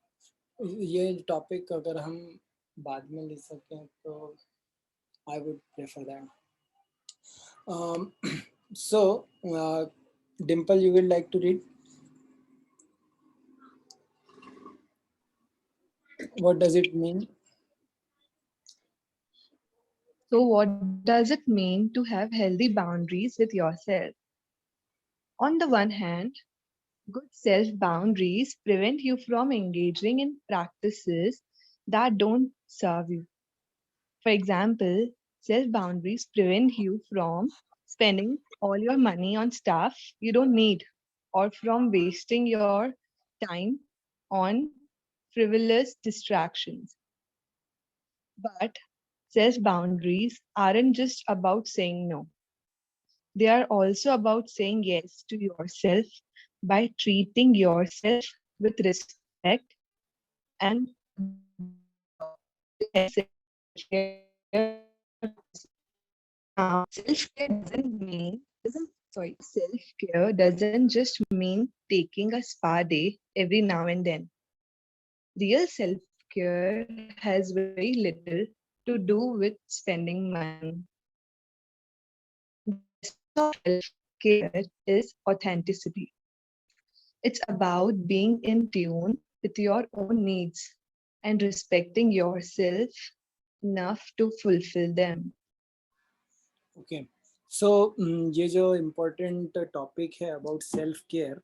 ये टॉपिक अगर हम बाद में ले सकें तो I would prefer that. So Dimple, you will like to read? What does it mean? So what does it mean to have healthy boundaries with yourself? On the one hand, good self-boundaries prevent you from engaging in practices that don't serve you. For example, self-boundaries prevent you from spending all your money on stuff you don't need or from wasting your time on frivolous distractions. But self-boundaries aren't just about saying no. They are also about saying yes to yourself by treating yourself with respect and self-care self-care doesn't just mean taking a spa day every now and then. Real self-care has very little to do with spending money. Self-care is authenticity. It's about being in tune with your own needs and respecting yourself enough to fulfill them. Okay. So ये जो important topic है about self care,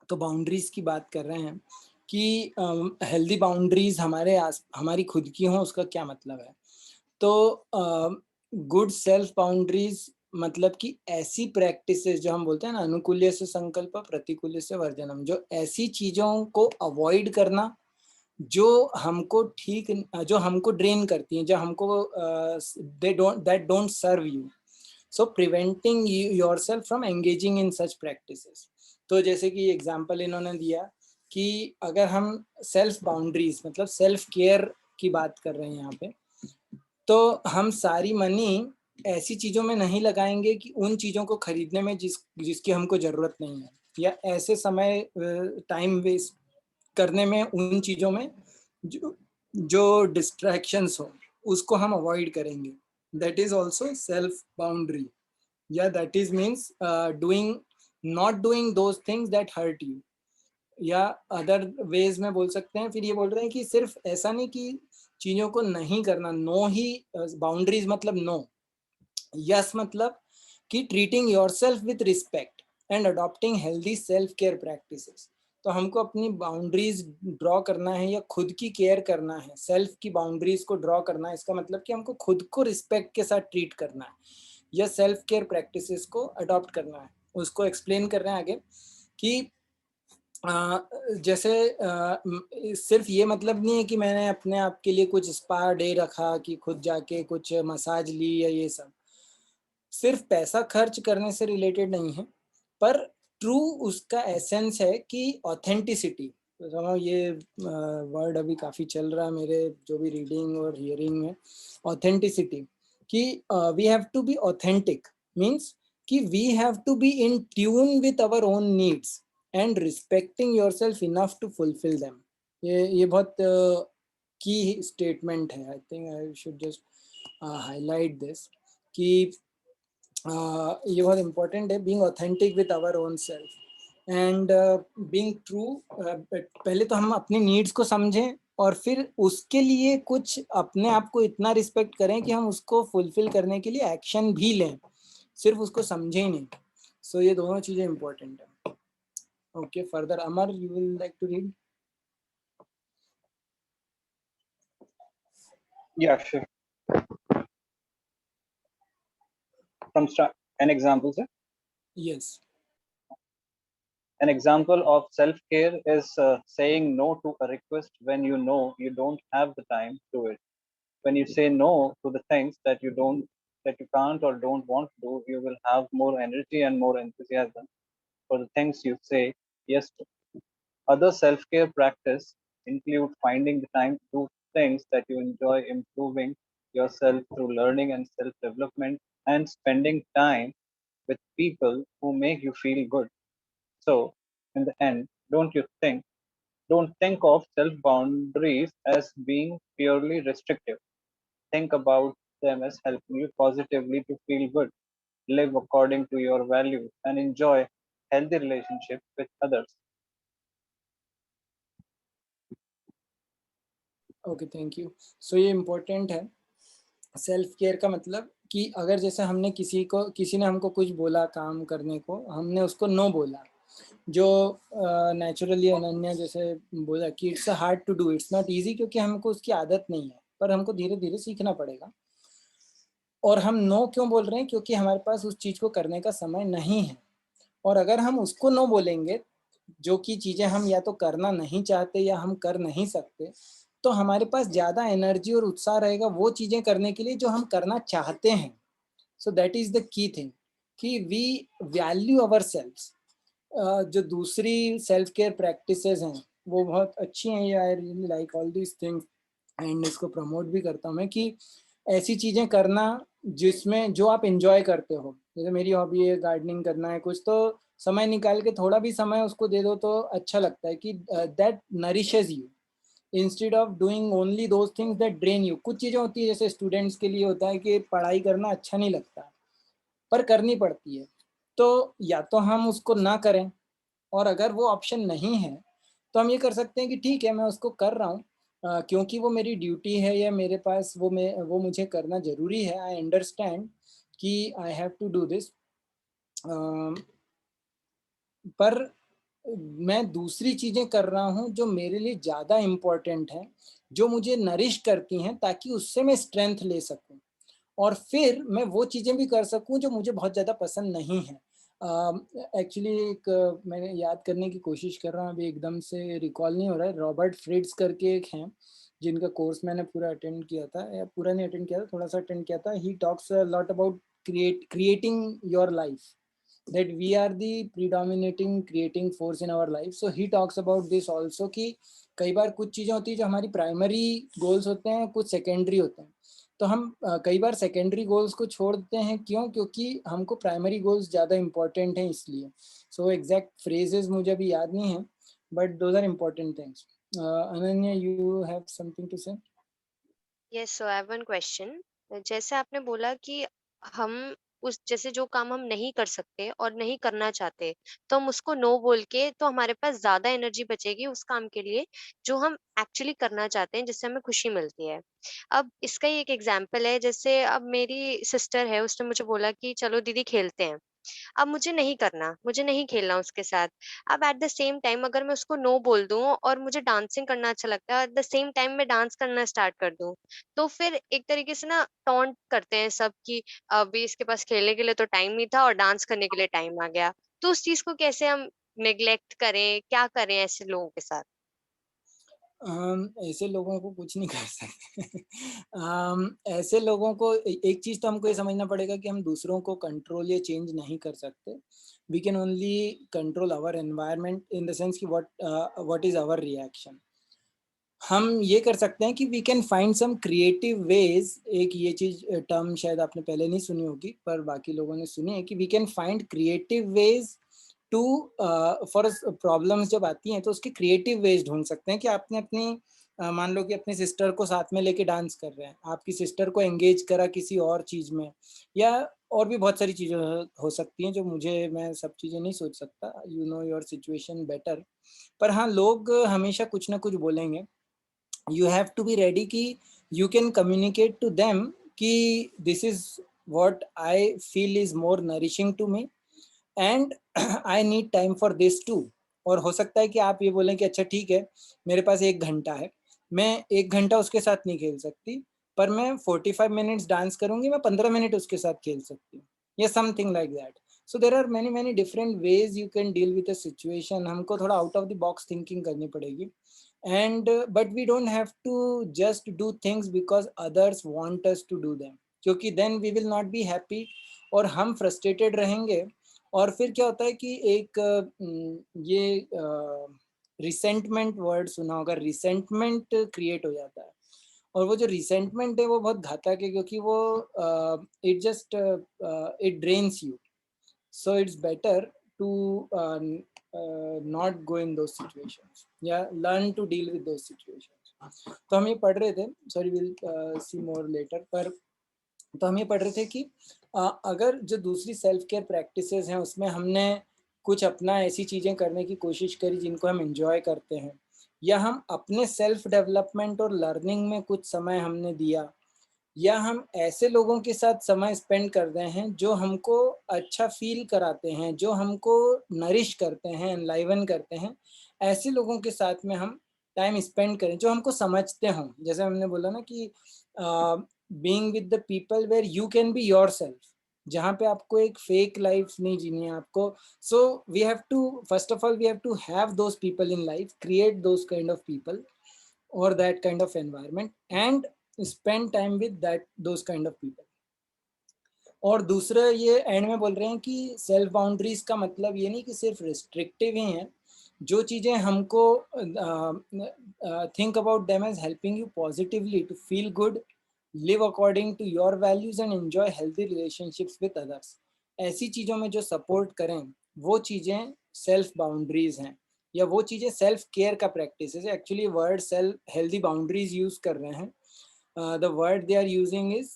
तो boundaries की बात कर रहे हैं कि हेल्दी बाउंड्रीज हमारी खुद की हों, उसका क्या मतलब है। तो गुड सेल्फ बाउंड्रीज मतलब कि ऐसी प्रैक्टिसेस जो हम बोलते हैं ना, अनुकूल्य से संकल्प प्रतिकूल्य से वर्जनम, जो ऐसी चीजों को अवॉइड करना जो हमको ड्रेन करती हैं, जो हमको that don't serve you, so preventing yourself from engaging in such practices. तो जैसे कि एग्जांपल इन्होंने दिया कि अगर हम सेल्फ बाउंड्रीज मतलब सेल्फ केयर की बात कर रहे हैं यहाँ पे, तो हम सारी मनी ऐसी चीजों में नहीं लगाएंगे कि उन चीजों को खरीदने में जिसकी हमको जरूरत नहीं है, या ऐसे समय टाइम वेस्ट करने में उन चीजों में जो डिस्ट्रैक्शंस हो, उसको हम अवॉइड करेंगे। That is also self boundary, या that is means not doing those things that hurt you, या अदर वेज में बोल सकते हैं। फिर ये बोल रहे हैं कि सिर्फ ऐसा नहीं कि चीजों को नहीं करना, नो ही बाउंड्रीज मतलब नो, यस मतलब कि treating yourself with respect and adopting healthy self care practices. तो हमको अपनी बाउंड्रीज ड्रॉ करना है या खुद की केयर करना है, सेल्फ की बाउंड्रीज को ड्रॉ करना है, इसका मतलब कि हमको खुद को रिस्पेक्ट के साथ ट्रीट करना है या सेल्फ केयर प्रैक्टिसेस को अडॉप्ट करना है। उसको एक्सप्लेन कर रहे हैं आगे कि जैसे सिर्फ ये मतलब नहीं है कि मैंने अपने आप के लिए कुछ स्पा डे रखा कि खुद जाके कुछ मसाज ली या ये सब, सिर्फ पैसा खर्च करने से रिलेटेड नहीं है, पर ट्रू उसका एसेंस है कि ऑथेंटिसिटी। तो ये वर्ड अभी काफी चल रहा है मेरे जो भी रीडिंग और हियरिंग में, ऑथेंटिसिटी, कि we have to be authentic means कि we have to be in tune with our own needs and respecting yourself enough to fulfil them. ये बहुत की स्टेटमेंट है। I think I should just highlight this कि ये बहुत important है, being authentic with our own self and being true. पहले तो हम अपनी नीड्स को समझें और फिर उसके लिए कुछ अपने आप को इतना रिस्पेक्ट करें कि हम उसको फुलफिल करने के लिए एक्शन भी लें, सिर्फ उसको समझें ही नहीं। सो ये दोनों चीजें इम्पोर्टेंट है। Okay, further Amar, you will like to read? Yeah, sure. An example, sir. Yes. An example of self-care is saying no to a request when you know you don't have the time to do it. When you say no to the things that you can't or don't want to do, you will have more energy and more enthusiasm for the things you say yes to. Other self-care practice include finding the time to do things that you enjoy, improving yourself through learning and self-development, and spending time with people who make you feel good. So, in the end, don't think of self boundaries as being purely restrictive. Think about them as helping you positively to feel good, live according to your values, and enjoy healthy relationships with others. Okay, thank you. So ये important है self care का मतलब कि अगर जैसे किसी ने हमको कुछ बोला काम करने को, हमने उसको नो बोला, जो नेचुरली अनन्या जैसे बोला कि it's hard to do, it's not easy, क्योंकि हमको उसकी आदत नहीं है, पर हमको धीरे धीरे सीखना पड़ेगा। और हम नो क्यों बोल रहे हैं? क्योंकि हमारे पास उस चीज को करने का समय नहीं है। और अगर हम उसको नो बोलेंगे, जो कि चीजें हम या तो करना नहीं चाहते या हम कर नहीं सकते, तो हमारे पास ज्यादा एनर्जी और उत्साह रहेगा वो चीजें करने के लिए जो हम करना चाहते हैं। So that is the key thing कि वी वैल्यू अवर सेल्फ्स। जो दूसरी सेल्फ केयर प्रैक्टिसेस हैं वो बहुत अच्छी हैं, आई really like all these things and इसको प्रमोट भी करता हूँ मैं कि ऐसी चीजें करना जिसमें जो आप एंजॉय करते हो। जैसे मेरी हॉबी है गार्डनिंग करना है कुछ, तो समय निकाल के थोड़ा भी समय उसको दे दो तो अच्छा लगता है कि that nourishes you instead of doing only those things that drain you. कुछ चीजें होती है जैसे स्टूडेंट्स के लिए होता है कि पढ़ाई करना अच्छा नहीं लगता पर करनी पड़ती है, तो या तो हम उसको ना करें, और अगर वो ऑप्शन नहीं है तो हम ये कर सकते हैं कि ठीक है मैं उसको कर रहा हूँ क्योंकि वो मेरी ड्यूटी है या मेरे पास वो मुझे करना जरूरी है। आई अंडरस्टैंड कि I have to do this, पर मैं दूसरी चीजें कर रहा हूँ जो मेरे लिए ज्यादा इम्पोर्टेंट है, जो मुझे नरिश करती हैं, ताकि उससे मैं स्ट्रेंथ ले सकूं और फिर मैं वो चीजें भी कर सकूं जो मुझे बहुत ज्यादा पसंद नहीं है। एक्चुअली एक मैंने याद करने की कोशिश कर रहा हूँ, अभी एकदम से रिकॉल नहीं हो रहा है। रॉबर्ट फ्रिट्ज करके एक हैं जिनका कोर्स मैंने पूरा अटेंड किया था, या पूरा नहीं अटेंड किया था, थोड़ा सा अटेंड किया था। He talks a lot about creating your life, that we are the predominating creating force in our life. So he talks about this also कि कई बार कुछ चीजें होती है जो हमारी प्राइमरी गोल्स होते हैं, कुछ सेकेंडरी होते हैं। तो हम कई बार सेकेंडरी गोल्स को छोड़ देते हैं, क्यों? क्योंकि हमको प्राइमरी गोल्स ज्यादा इंपॉर्टेंट हैं इसलिए। सो एग्जैक्ट फ्रेजेस मुझे अभी याद नहीं है, but those are important things. Ananya, you have something to say? Yes, so I have one question. जैसे आपने बोला कि हम उस जैसे जो काम हम नहीं कर सकते और नहीं करना चाहते, तो हम उसको नो बोल के तो हमारे पास ज्यादा एनर्जी बचेगी उस काम के लिए जो हम एक्चुअली करना चाहते हैं, जिससे हमें खुशी मिलती है। अब इसका ही एक एग्जांपल है, जैसे अब मेरी सिस्टर है, उसने मुझे बोला कि चलो दीदी खेलते हैं। अब मुझे नहीं करना, मुझे नहीं खेलना उसके साथ। अब एट द सेम टाइम अगर मैं उसको नो बोल दूँ और मुझे डांसिंग करना अच्छा लगता है, एट द सेम टाइम मैं डांस करना स्टार्ट कर दूँ, तो फिर एक तरीके से ना टॉन्ट करते हैं सब कि अभी इसके पास खेलने के लिए तो टाइम नहीं था और डांस करने के लिए टाइम आ गया। तो उस चीज़ को कैसे हम नेग्लेक्ट करें, क्या करें ऐसे लोगों के साथ? ऐसे लोगों को कुछ नहीं कर सकते। ऐसे लोगों को एक चीज तो हमको ये समझना पड़ेगा कि हम दूसरों को कंट्रोल या चेंज नहीं कर सकते। We can only control our environment in the sense कि व्हाट इज आवर रिएक्शन। हम ये कर सकते हैं कि we can find some creative ways. एक ये चीज टर्म शायद आपने पहले नहीं सुनी होगी, पर बाकी लोगों ने सुनी है, कि we can find creative ways to for problems जब आती हैं तो उसके क्रिएटिव वेज ढूंढ सकते हैं। कि आपने अपनी मान लो कि अपनी सिस्टर को साथ में लेके डांस कर रहे हैं, आपकी सिस्टर को एंगेज करा किसी और चीज में, या और भी बहुत सारी चीजें हो सकती हैं जो मैं सब चीजें नहीं सोच सकता, you know your situation better. पर हाँ, लोग हमेशा कुछ ना कुछ बोलेंगे। you have to be ready कि you can communicate to them कि this is what I feel is more nourishing to me and I need time for this too। और हो सकता है कि आप ये बोलें कि अच्छा ठीक है, मेरे पास 1 घंटा है, मैं 1 घंटा उसके साथ नहीं खेल सकती, पर मैं 45 मिनट्स डांस करूंगी, मैं 15 मिनट उसके साथ खेल सकती हूँ, या something like that. So there are many many different ways you can deal with a situation. हमको थोड़ा out of the box thinking करनी पड़ेगी। and but we don't have to just do things because others want us to do them, क्योंकि then we will not be happy और हम frustrated रहेंगे। और फिर क्या होता है कि एक ये रिसेंटमेंट वर्ड सुना होगा, रिसेंटमेंट क्रिएट हो जाता है। और वो जो रिसेंटमेंट है वो बहुत घातक है, क्योंकि वो it just it drains you. so it's better to not go in those situations, yeah, learn to deal with those situations। तो हम ये पढ़ रहे थे, sorry will see more later, पर तो हम ये पढ़ रहे थे कि अगर जो दूसरी सेल्फ केयर प्रैक्टिसेस हैं उसमें हमने कुछ अपना ऐसी चीजें करने की कोशिश करी जिनको हम एंजॉय करते हैं, या हम अपने सेल्फ डेवलपमेंट और लर्निंग में कुछ समय हमने दिया, या हम ऐसे लोगों के साथ समय स्पेंड कर रहे हैं जो हमको अच्छा फील कराते हैं, जो हमको नरिश करते हैं, एनलाइवन करते हैं, ऐसे लोगों के साथ में हम टाइम स्पेंड करें जो हमको समझते हों। जैसे हमने बोला ना कि being with the people where you can be yourself, जहाँ पे आपको एक फेक लाइफ नहीं जीनी है आपको। So we have to, first of all we have to have those people in life, create those kind of people or that kind of environment and spend time with that those kind of people। और दूसरा ये and में बोल रहे हैं कि self boundaries का मतलब ये नहीं कि सिर्फ रिस्ट्रिक्टिव ही हैं, जो चीज़ें हमको think about them as helping you positively to feel good, live according to your values and enjoy healthy relationships with others, ऐसी चीज़ों में जो सपोर्ट करें वो चीज़ें सेल्फ बाउंड्रीज हैं, या वो चीज़ें सेल्फ केयर का प्रैक्टिस है। Actually word self healthy boundaries use कर रहे हैं। The word they are using is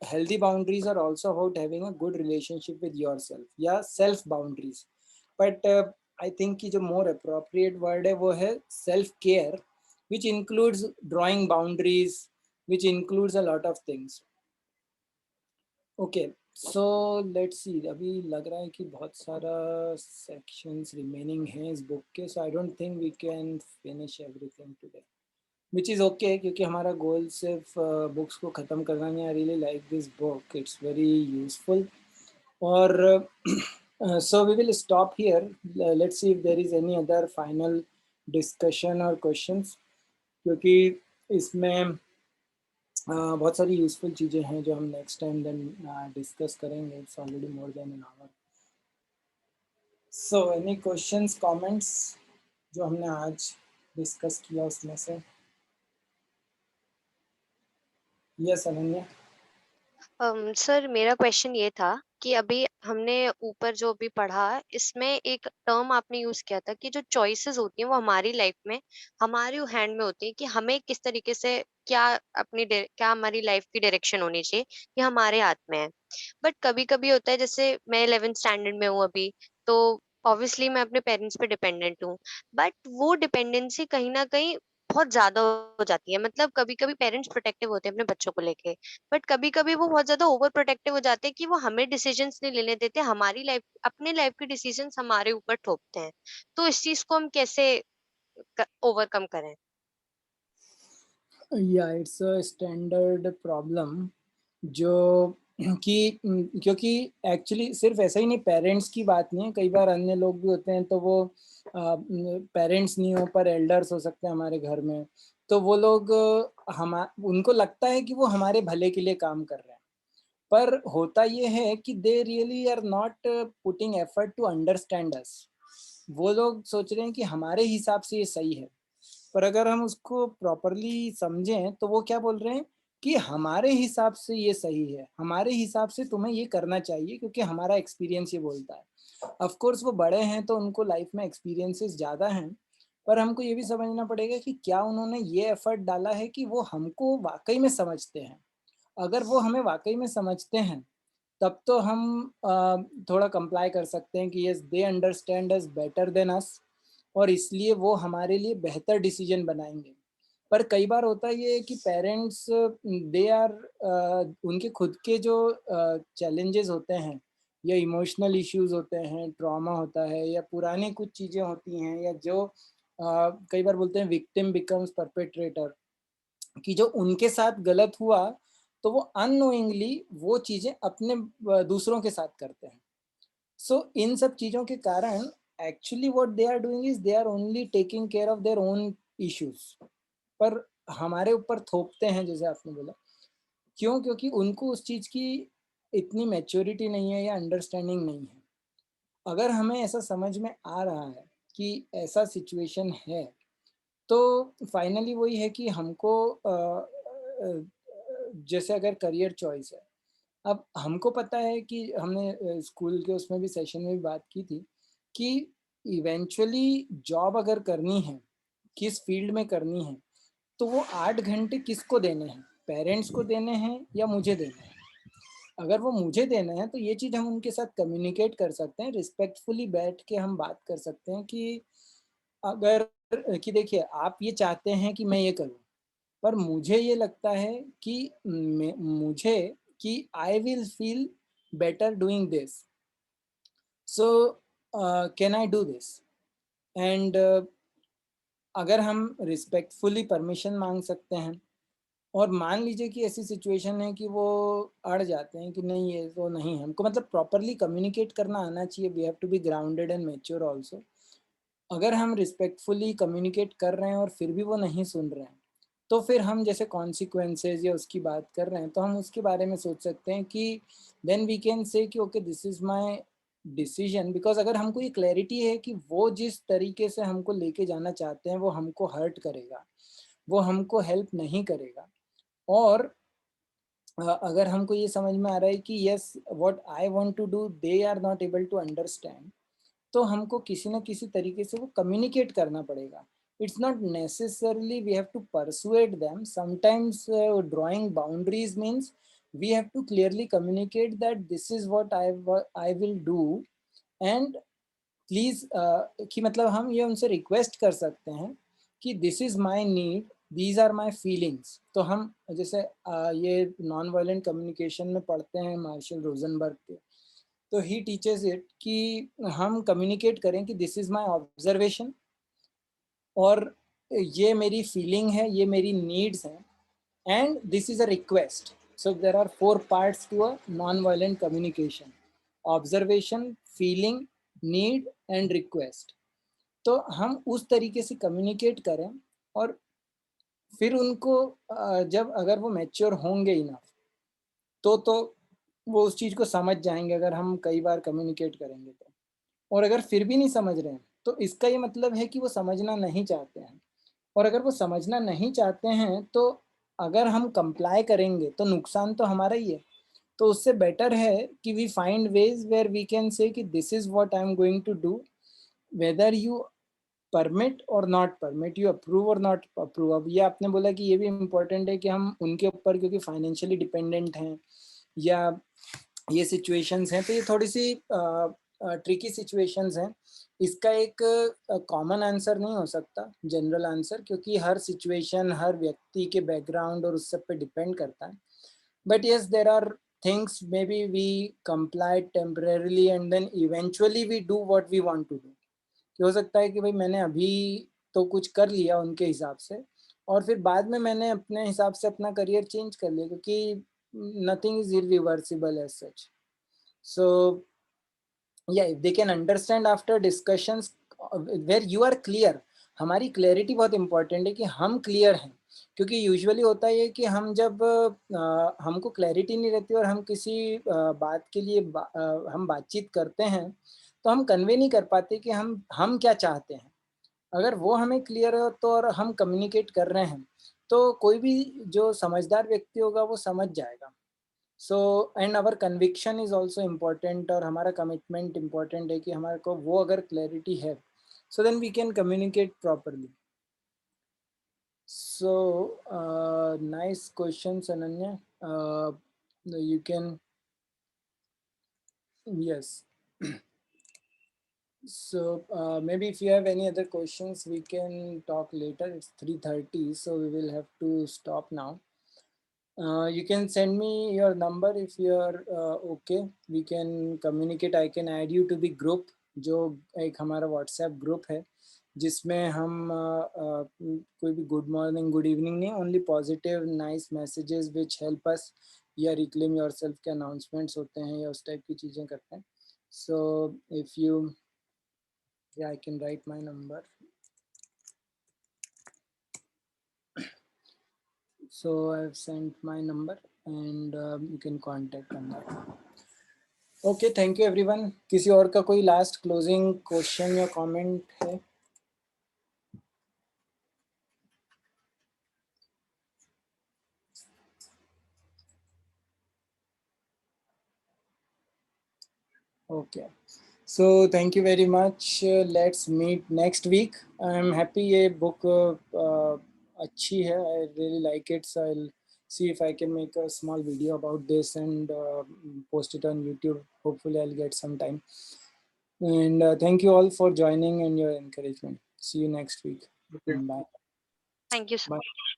healthy boundaries are also about having a good relationship with yourself, या self boundaries। But I think कि जो more appropriate word है वो है self care, which includes drawing boundaries, which includes a lot of things। Okay, so let's see, अभी लग रहा है कि बहुत सारा सेक्शंस रिमेनिंग हैं इस बुक के, so I don't think we can finish everything today, which is okay, क्योंकि हमारा गोल सिर्फ बुक्स को ख़त्म करना नहीं। I really like this book, it's very useful. और so we will stop here. Let's see if there is any other final discussion or questions, क्योंकि इसमें बहुत सारी यूजफुल चीज़ें हैं जो हम नेक्स्ट टाइम देन डिस्कस करेंगे। It's already more than an hour. So any questions, comments जो हमने आज डिस्कस किया उसमें से? यस अनन्या। सर मेरा क्वेश्चन ये था कि अभी हमने ऊपर जो भी पढ़ा इसमें एक टर्म आपने यूज किया था कि जो चॉइसेस होती हैं वो हमारी लाइफ में हमारे हैंड में होती है कि हमें किस तरीके से क्या हमारी लाइफ की डायरेक्शन होनी चाहिए, ये हमारे हाथ में है। बट कभी कभी होता है, जैसे मैं 11th स्टैंडर्ड में हूँ अभी, तो ऑब्वियसली मैं अपने पेरेंट्स पे डिपेंडेंट हूँ। बट वो डिपेंडेंसी कहीं ना कहीं बहुत ज्यादा हो जाती है। मतलब कभी कभी पेरेंट्स प्रोटेक्टिव होते हैं अपने बच्चों को लेके, बट कभी कभी वो बहुत ज्यादा ओवर प्रोटेक्टिव हो जाते हैं कि वो हमें डिसीजंस नहीं लेने देते, हमारी लाइफ अपने लाइफ के डिसीजंस हमारे ऊपर थोपते हैं। तो इस चीज को हम कैसे ओवरकम करें? या इट्स अ स्टैंडर्ड प्रॉब्लम, जो कि क्योंकि एक्चुअली सिर्फ ऐसा ही नहीं, पेरेंट्स की बात नहीं है, कई बार अन्य लोग भी होते हैं। तो वो पेरेंट्स नहीं हो पर एल्डर्स हो सकते हैं हमारे घर में, तो वो लोग हम उनको लगता है कि वो हमारे भले के लिए काम कर रहे हैं, पर होता ये है कि they really are not putting effort to understand us. वो लोग सोच रहे हैं कि हमारे हिसाब से ये सही है, पर अगर हम उसको प्रॉपरली समझें तो वो क्या बोल रहे हैं कि हमारे हिसाब से ये सही है, हमारे हिसाब से तुम्हें ये करना चाहिए, क्योंकि हमारा एक्सपीरियंस ये बोलता है। ऑफ कोर्स वो बड़े हैं तो उनको लाइफ में एक्सपीरियंसेस ज़्यादा हैं, पर हमको ये भी समझना पड़ेगा कि क्या उन्होंने ये एफर्ट डाला है कि वो हमको वाकई में समझते हैं। अगर वो हमें वाकई में समझते हैं तब तो हम थोड़ा कंप्लाई कर सकते हैं कि yes they understand us better than us, और इसलिए वो हमारे लिए बेहतर डिसीजन बनाएंगे। पर कई बार होता ये है कि पेरेंट्स दे आर उनके खुद के जो चैलेंजेस होते हैं या इमोशनल इश्यूज होते हैं, ट्रॉमा होता है या पुरानी कुछ चीज़ें होती हैं, या जो कई बार बोलते हैं विक्टिम बिकम्स परपेट्रेटर, कि जो उनके साथ गलत हुआ तो वो अननोइंगली वो चीज़ें अपने दूसरों के साथ करते हैं। सो इन सब चीज़ों के कारण actually what they are doing is they are only taking care of their own issues, पर हमारे ऊपर थोपते हैं, जैसे आपने बोला। क्यों? क्योंकि उनको उस चीज़ की इतनी मैच्योरिटी नहीं है या अंडरस्टैंडिंग नहीं है। अगर हमें ऐसा समझ में आ रहा है कि ऐसा सिचुएशन है, तो फाइनली वही है कि हमको जैसे अगर करियर चॉइस है, अब हमको पता है कि हमने स्कूल के उसमें भी सेशन में भी बात की थी कि इवेंचुअली जॉब अगर करनी है, किस फील्ड में करनी है, तो वो 8 घंटे किसको देने हैं? पेरेंट्स को देने हैं या मुझे देने हैं? अगर वो मुझे देना है तो ये चीज़ हम उनके साथ कम्युनिकेट कर सकते हैं, रिस्पेक्टफुली बैठ के हम बात कर सकते हैं कि अगर कि देखिए आप ये चाहते हैं कि मैं ये करूँ, पर मुझे ये लगता है कि मुझे कि I will feel better doing this, so can I do this? And अगर हम रिस्पेक्टफुली परमिशन मांग सकते हैं, और मान लीजिए कि ऐसी सिचुएशन है कि वो अड़ जाते हैं कि नहीं ये तो नहीं है, हमको मतलब प्रॉपरली कम्युनिकेट करना आना चाहिए। We have to be grounded and mature also. अगर हम रिस्पेक्टफुली कम्युनिकेट कर रहे हैं और फिर भी वो नहीं सुन रहे हैं, तो फिर हम जैसे कॉन्सिक्वेंसेज या उसकी बात कर रहे हैं, तो हम उसके बारे में सोच सकते हैं कि देन वी कैन से कि okay this is my decision. Because अगर हमको ये क्लैरिटी है कि वो जिस तरीके से हमको लेके जाना चाहते हैं वो हमको हर्ट करेगा, वो हमको हेल्प नहीं करेगा, और अगर हमको ये समझ में आ रहा है कि yes what I want to do they are not able to understand, तो हमको किसी न किसी तरीके से वो कम्युनिकेट करना पड़ेगा। It's not necessarily we have to persuade them. Sometimes drawing boundaries means we have to clearly communicate that this is what I will do, and please कि मतलब हम ये उनसे रिक्वेस्ट कर सकते हैं कि this is my need, these are my feelings. तो हम जैसे ये नॉन वायलेंट कम्युनिकेशन में पढ़ते हैं मार्शल रोजनबर्ग के, तो ही टीचेस इट कि हम कम्युनिकेट करें कि दिस इज माय ऑब्जर्वेशन और ये मेरी फीलिंग है, ये मेरी नीड्स हैं, and this is a request. So there are 4 parts to a non-violent communication: observation, feeling, need and request. तो हम उस तरीके से कम्युनिकेट करें और फिर उनको जब अगर वो मैच्योर होंगे इनफ तो वो उस चीज़ को समझ जाएंगे अगर हम कई बार कम्युनिकेट करेंगे तो. और अगर फिर भी नहीं समझ रहे हैं तो इसका ये मतलब है कि वो समझना नहीं चाहते हैं. और अगर वो समझना नहीं चाहते हैं तो अगर हम कंप्लाई करेंगे तो नुकसान तो हमारा ही है. तो उससे बेटर है कि we find ways where we can say कि this is what I am going to do, whether you permit or not permit, you approve or not approve. अब ये आपने बोला कि ये भी इम्पोर्टेंट है कि हम उनके ऊपर क्योंकि फाइनेंशियली डिपेंडेंट हैं या ये सिचुएशंस हैं, तो ये थोड़ी सी ट्रिकी सिचुएशंस हैं. इसका एक कॉमन आंसर नहीं हो सकता, जनरल आंसर, क्योंकि हर सिचुएशन हर व्यक्ति के बैकग्राउंड और उस सब पे डिपेंड करता है. But yes, there are things maybe we comply temporarily and then eventually we do what we want to do. कि हो सकता है कि भाई मैंने अभी तो कुछ कर लिया उनके हिसाब से और फिर बाद में मैंने अपने हिसाब से अपना करियर चेंज कर लिया, क्योंकि nothing is irreversible as such. So yeah, if they can understand after discussions where you are clear. हमारी क्लैरिटी बहुत इंपॉर्टेंट है कि हम क्लियर हैं, क्योंकि यूजुअली होता है कि हम जब हमको क्लैरिटी नहीं रहती और हम किसी बात के लिए हम बातचीत करते हैं तो हम कन्वे नहीं कर पाते कि हम क्या चाहते हैं. अगर वो हमें क्लियर हो तो और हम कम्युनिकेट कर रहे हैं तो कोई भी जो समझदार व्यक्ति होगा वो समझ जाएगा. So and our conviction is also important और हमारा कमिटमेंट इम्पॉर्टेंट है कि हमारे को वो अगर क्लैरिटी है so then we can communicate properly. So nice questions, Ananya. You can, yes. So maybe if you have any other questions we can talk later. It's 3:30, so we will have to stop now. You can send me your number if you are okay. We can communicate. I can add you to the group, जो एक हमारा WhatsApp group है जिसमें हम कोई भी good morning good evening नहीं, only positive nice messages which help us या रिक्लेम योरसेल्फ के अनाउंसमेंट्स होते हैं या उस टाइप की चीज़ें करते हैं. सो इफ़ यू, या I can write my number. So I've sent my number and you can contact on that. Okay, thank you everyone. किसी और का कोई लास्ट क्लोजिंग क्वेश्चन या कमेंट है? Okay, so thank you very much. Let's meet next week. I'm happy ये book अच्छी है. I really like it. So I'll see if I can make a small video about this and post it on YouTube. Hopefully I'll get some time. And thank you all for joining and your encouragement. See you next week. Bye. Thank you so Bye. much.